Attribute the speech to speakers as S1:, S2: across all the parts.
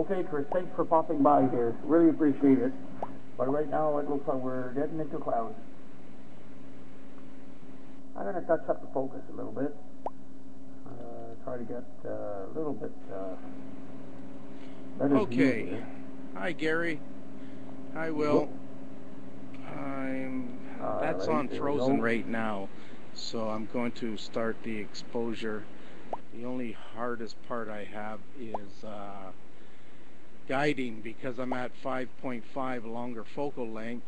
S1: Okay, Chris, thanks for popping by here. Really appreciate it. But right now it looks like we're getting into clouds. I'm going to touch up the focus a little bit. Try to get a little bit better view
S2: Okay.
S1: here.
S2: Hi, Gary. Hi, Will. That's on frozen right now, so I'm going to start the exposure. The only hardest part I have is guiding, because I'm at 5.5 longer focal length.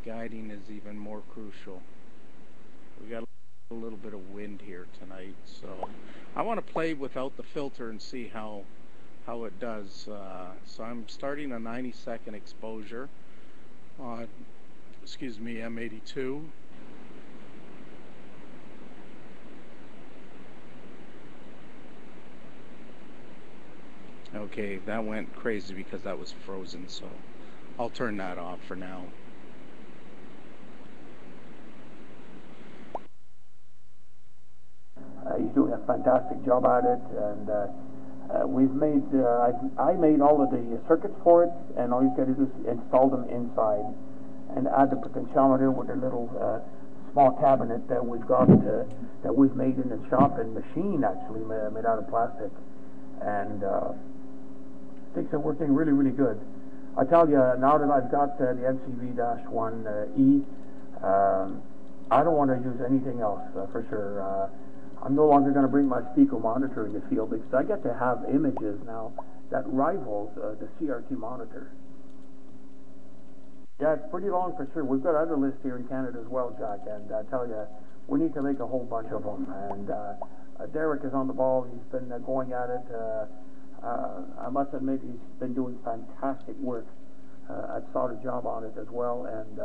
S2: Guiding is even more crucial. We got a little bit of wind here tonight, so I want to play without the filter and see how it does. So I'm starting a 90-second exposure on, M82. Okay, that went crazy because that was frozen, so I'll turn that off for now.
S1: He's doing a fantastic job at it, and we've made, I made all of the circuits for it, and all he's got to do is install them inside and add the potentiometer with a little small cabinet that we've got, that we've made in the shop and machine actually, made out of plastic. And things are working really, really good. I tell you, now that I've got the MCV-1E, I don't want to use anything else for sure. I'm no longer going to bring my Spico monitor in the field because I get to have images now that rivals the CRT monitor. Yeah, it's pretty long for sure. We've got other lists here in Canada as well, Jack, and I tell you, we need to make a whole bunch of them. And Derek is on the ball. He's been going at it. I must admit, he's been doing fantastic work. I saw the job on it as well, and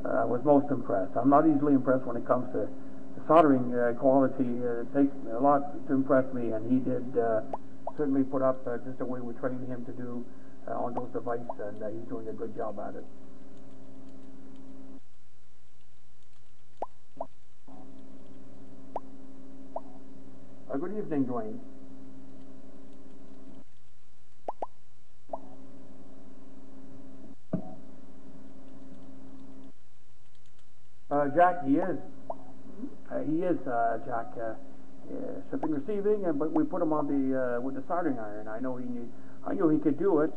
S1: I was most impressed. I'm not easily impressed when it comes to soldering quality. It takes a lot to impress me, and he did certainly put up just the way we trained him to do on those devices, and he's doing a good job at it. Good evening, Dwayne. Jack, he is. Jack. Shipping, receiving, but we put him on the with the soldering iron. I knew he could do it.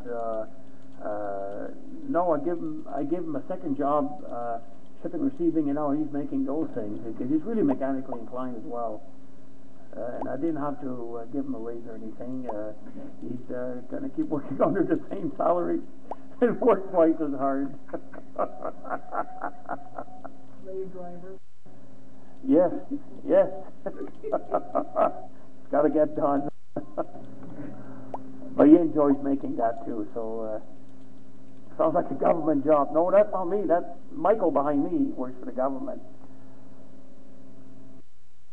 S1: No, I gave him a second job, shipping, receiving, and now he's making those things because he's really mechanically inclined as well. And I didn't have to give him a raise or anything. He's going to keep working under the same salary and work twice as hard.
S3: Slave driver.
S1: Yes. It's got to get done. But he enjoys making that too, so sounds like a government job. No, that's not me. That's Michael behind me. He works for the government.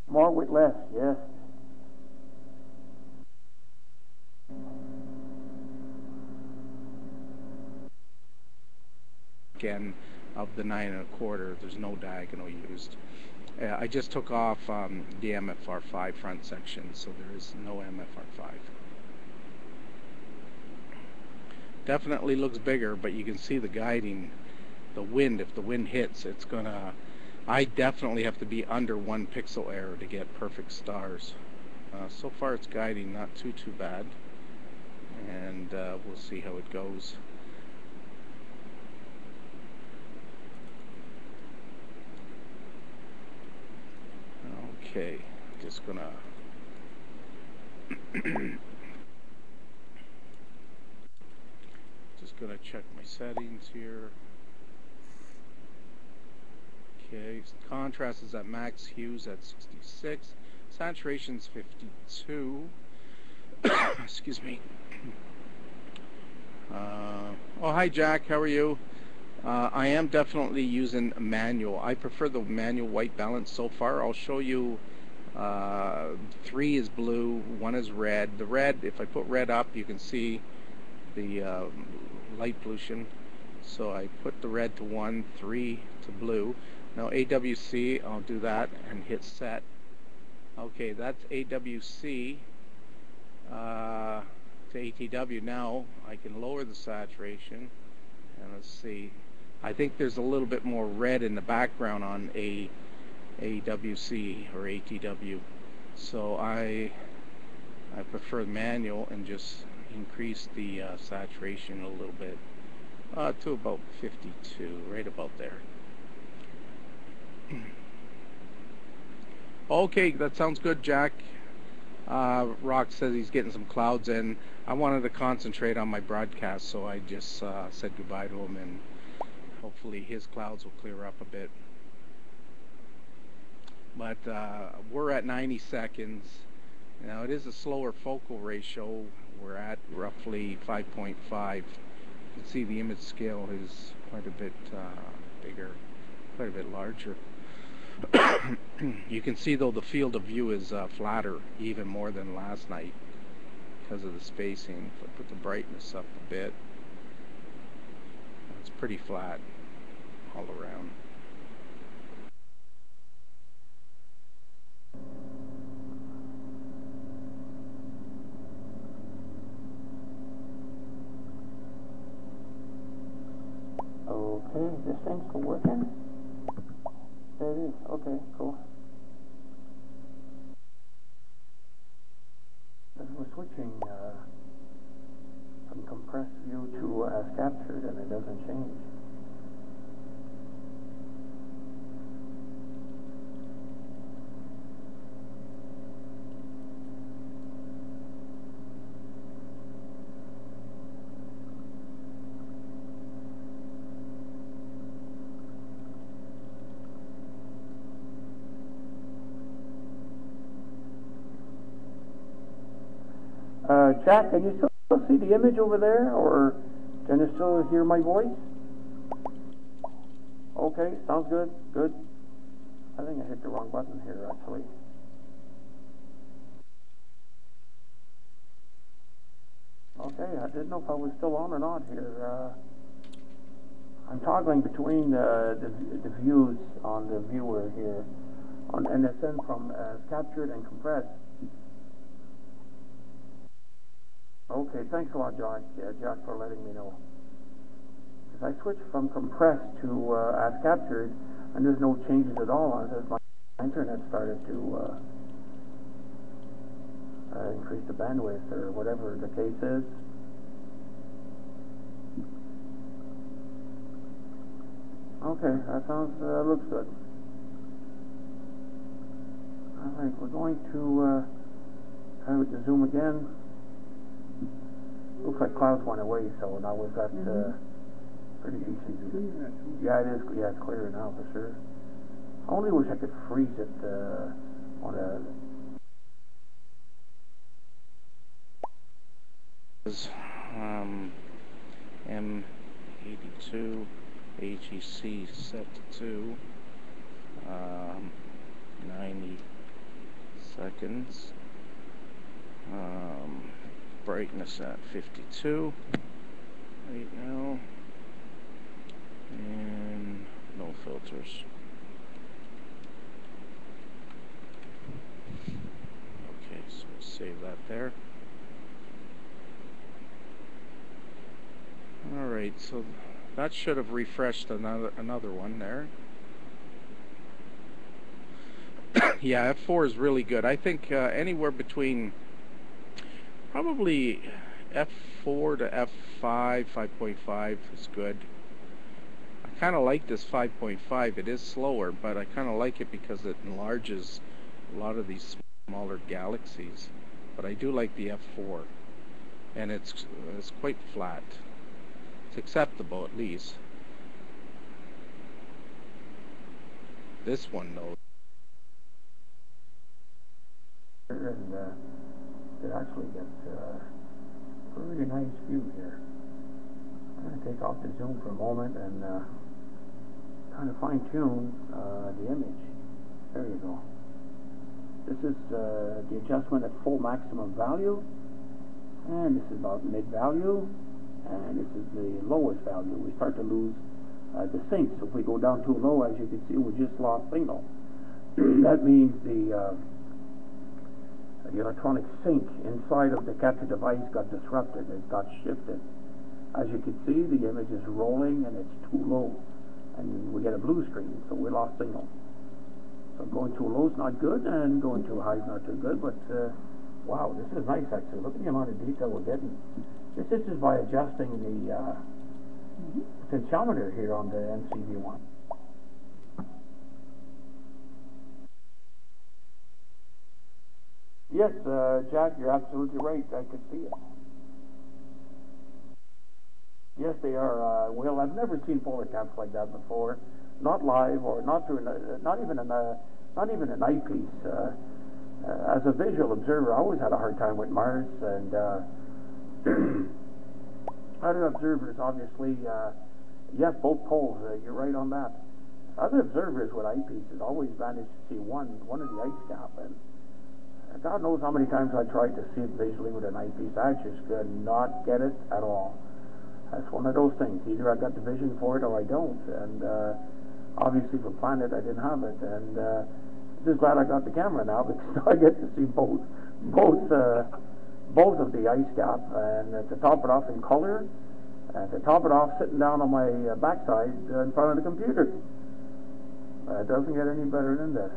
S1: More with less, yes.
S2: Again, of the 9 1/4, there's no diagonal used. I just took off the MFR5 front section, so there is no MFR5. Definitely looks bigger, but you can see the guiding, the wind. If the wind hits, it's gonna, I definitely have to be under 1 pixel error to get perfect stars. So far it's guiding not too bad, and we'll see how it goes. Okay, just gonna check my settings here. Okay, contrast is at max, hues at 66, saturation's 52. Excuse me. Oh, hi Jack, how are you? I am definitely using manual. I prefer the manual white balance so far. I'll show you 3 is blue, 1 is red. The red, if I put red up, you can see the light pollution. So I put the red to 1, 3 to blue. Now AWC, I'll do that and hit set. Okay, that's AWC. to ATW. Now I can lower the saturation, and let's see. I think there's a little bit more red in the background on AWC or ATW, so I prefer manual and just increase the saturation a little bit to about 52, right about there. Okay, that sounds good, Jack. Rock says he's getting some clouds in. I wanted to concentrate on my broadcast, so I just said goodbye to him, and hopefully his clouds will clear up a bit. But we're at 90 seconds. Now it is a slower focal ratio. We're at roughly 5.5. You can see the image scale is quite a bit bigger, quite a bit larger. You can see though the field of view is flatter even more than last night because of the spacing. If I put the brightness up a bit, it's pretty flat all around.
S1: Okay, this thing's still working? There it is. Okay, cool. As we're switching from compressed view to as captured, and it doesn't change. Jack, can you still see the image over there, or can you still hear my voice? Okay, sounds good, good. I think I hit the wrong button here, actually. Okay, I didn't know if I was still on or not here. I'm toggling between the views on the viewer here, on NSN from captured and compressed. Okay, thanks a lot, Jack, for letting me know. Because I switched from compressed to as captured, and there's no changes at all on it as my internet started to increase the bandwidth or whatever the case is. Okay, that sounds looks good. All right, we're going to try with the zoom again. Looks like clouds went away, so now we've got pretty decent view. Yeah, it is. Yeah, it's clearer now for sure. I only wish I could freeze it on a.
S2: M82 HEC set to 90 seconds. Brightness at 52 right now, and no filters. Okay, so we'll save that there. Alright, so that should have refreshed another one there. Yeah, F4 is really good. I think anywhere between probably F4 to F5, 5.5 is good. I kind of like this 5.5. It is slower, but I kind of like it because it enlarges a lot of these smaller galaxies. But I do like the F4, and it's quite flat. It's acceptable at least. This one though.
S1: And it actually gets a really nice view here. I'm going to take off the zoom for a moment and kind of fine tune the image. There you go. This is the adjustment at full maximum value, and this is about mid value, and this is the lowest value. We start to lose the sync. So if we go down too low, as you can see, we just lost signal. That means the the electronic sync inside of the capture device got disrupted. It got shifted. As you can see, the image is rolling and it's too low, and we get a blue screen, so we lost signal. So going too low is not good, and going too high is not too good, but wow, this is nice actually. Look at the amount of detail we're getting. This is just by adjusting the potentiometer here on the NCV1. Yes, Jack, you're absolutely right. I could see it. Yes, they are. Well, I've never seen polar caps like that before. Not live, or not through, not even an eyepiece. As a visual observer, I always had a hard time with Mars, and other observers, obviously, yes, both poles. You're right on that. Other observers with eyepieces always managed to see one of the ice cap, and God knows how many times I tried to see it visually with an eyepiece. I just could not get it at all. That's one of those things. Either I got the vision for it or I don't. And obviously for Planet I didn't have it. And just glad I got the camera now, because I get to see both of the ice cap. And to top it off in color, and to top it off sitting down on my backside in front of the computer. It doesn't get any better than this.